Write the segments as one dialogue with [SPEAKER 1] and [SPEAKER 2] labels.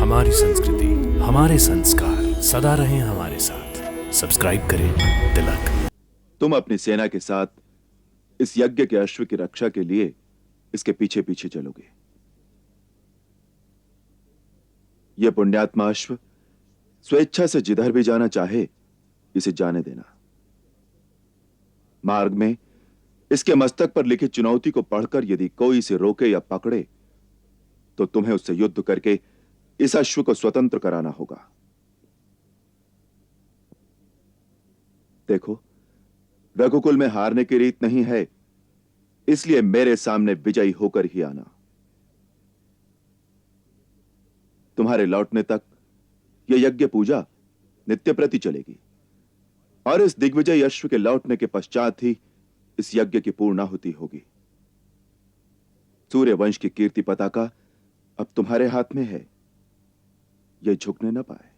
[SPEAKER 1] हमारी संस्कृति, हमारे संस्कार सदा रहें हमारे साथ। सब्सक्राइब करें तिलक।
[SPEAKER 2] तुम अपनी सेना के साथ इस यज्ञ के अश्व की रक्षा के लिए इसके पीछे पीछे चलोगे। यह पुण्यात्मा अश्व स्वेच्छा से जिधर भी जाना चाहे इसे जाने देना। मार्ग में इसके मस्तक पर लिखी चुनौती को पढ़कर यदि कोई इसे रोके या पकड़े तो तुम्हें उससे युद्ध करके इस अश्व को स्वतंत्र कराना होगा। देखो, रघुकुल में हारने की रीत नहीं है, इसलिए मेरे सामने विजयी होकर ही आना। तुम्हारे लौटने तक यह यज्ञ पूजा नित्य प्रति चलेगी और इस दिग्विजय अश्व के लौटने के पश्चात ही इस यज्ञ की पूर्णाहुति होगी। सूर्य वंश की कीर्ति पताका अब तुम्हारे हाथ में है, यह झुकने न पाए।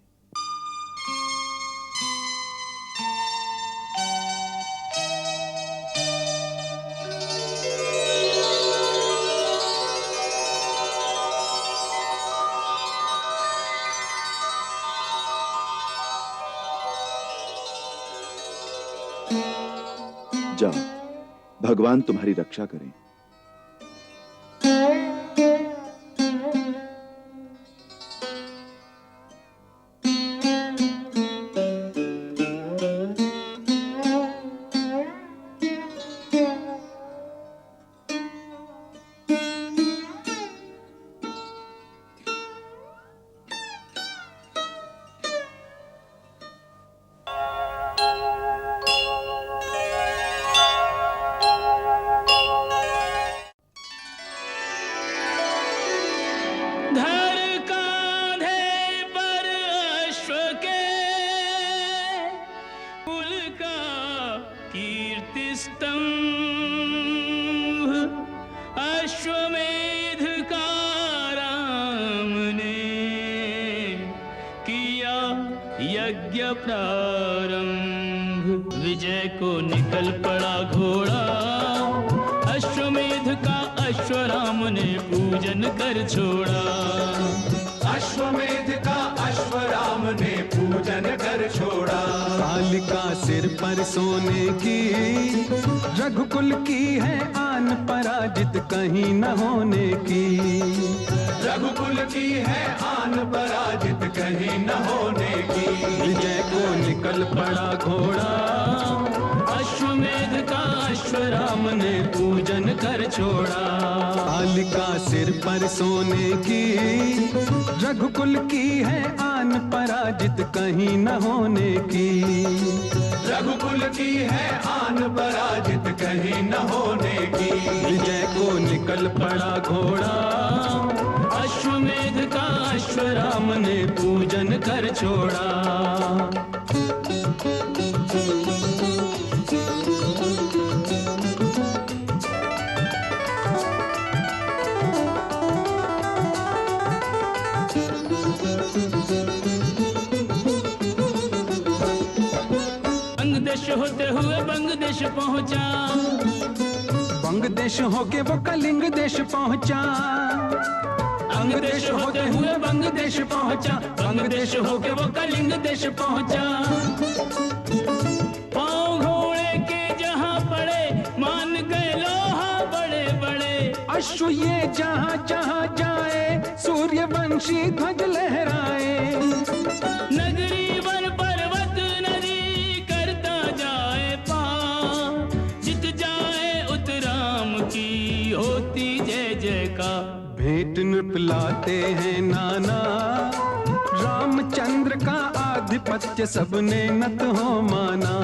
[SPEAKER 2] जाओ, भगवान तुम्हारी रक्षा करें।
[SPEAKER 3] अश्वमेध का राम ने किया यज्ञ प्रारंभ। विजय को निकल पड़ा घोड़ा, अश्वमेध का अश्वराम ने पूजन कर छोड़ा।
[SPEAKER 4] अश्वमेध का अश्वराम ने पूजन कर छोड़ा।
[SPEAKER 5] कालिका सिर पर सोने की, रघुकुल की है आन पराजित कहीं न होने की।
[SPEAKER 4] रघुकुल की है आन पराजित कहीं न होने की।
[SPEAKER 5] विजय को निकल पड़ा घोड़ा,
[SPEAKER 3] अश्वमेध का अश्वराम ने पूजन कर छोड़ा।
[SPEAKER 5] कालिका सिर पर सोने की, रघुकुल की है आन पराजित कहीं न होने की।
[SPEAKER 4] रघुकुल की है आन पराजित कहीं न होने की।
[SPEAKER 5] विजय को निकल पड़ा घोड़ा,
[SPEAKER 3] अश्वमेध का अश्वराम ने पूजन कर छोड़ा। बंगदेश होते हुए बंगदेश पहुंचा,
[SPEAKER 5] बंगदेश होके वो कलिंग देश पहुंचा।
[SPEAKER 3] बंगदेश होते हुए बंगदेश पहुंचा, बंगदेश होके वो कलिंग देश पहुंचा। पांव घोड़े के जहां पड़े मान गए लोहा बड़े बड़े।
[SPEAKER 5] अश्व ये जहां जहां जाए सूर्यवंशी ध्वज लहराए।
[SPEAKER 3] नगरी वन पर्वत नदी करता जाए पार, जित जाए उत्तराम की होती जय जयकार।
[SPEAKER 5] भेंट नृपलाते हैं नाना, रामचंद्र का आधिपत्य सबने नत हो माना।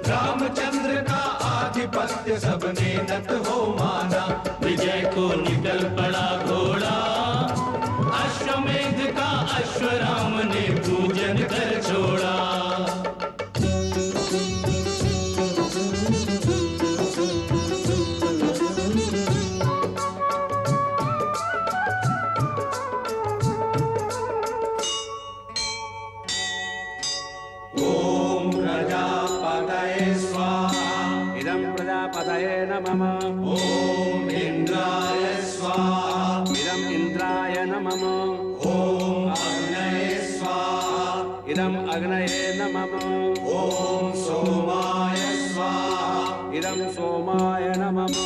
[SPEAKER 4] रामचंद्र का आधिपत्य सबने नत हो माना।
[SPEAKER 3] विजय को निकल पड़ा घोड़ा, अश्वमेध का अश्वराम ने पूजन कर छोड़ा।
[SPEAKER 4] ओम प्रजापतये स्वाहा।
[SPEAKER 6] इदं प्रजापतये नमः।
[SPEAKER 4] ओम इंद्राय स्वाहा।
[SPEAKER 6] इदं इंद्राय नमः।
[SPEAKER 4] ओम
[SPEAKER 6] नमः
[SPEAKER 4] ओम सोमाय स्वाहा
[SPEAKER 6] इदं सोमाय नमः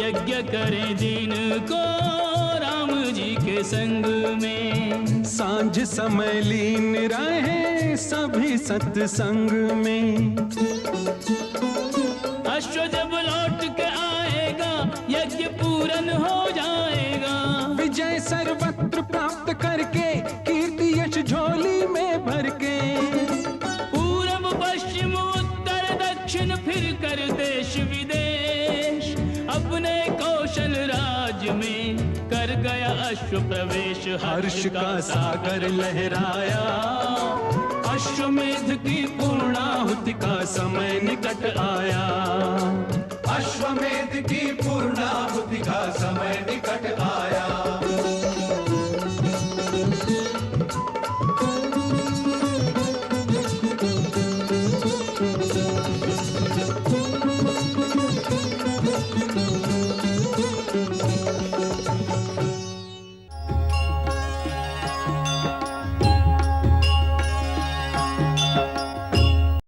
[SPEAKER 3] यज्ञ करें दिन को राम जी के संग में,
[SPEAKER 5] सांझ समय लीन रहे सभी सत्संग में।
[SPEAKER 3] अश्व जब लौट के आएगा यज्ञ पूरन हो जाएगा।
[SPEAKER 5] विजय सर्वत्र प्राप्त करके कीर्ति यश झोली में भर के।
[SPEAKER 3] पूरब पश्चिम उत्तर दक्षिण फिर कर देश विदेश, अपने कौशल राज में कर गया अश्व प्रवेश।
[SPEAKER 5] हर्ष का सागर लहराया,
[SPEAKER 3] अश्वमेध की
[SPEAKER 5] पूर्णाहुति का समय निकट आया।
[SPEAKER 4] अश्वमेध की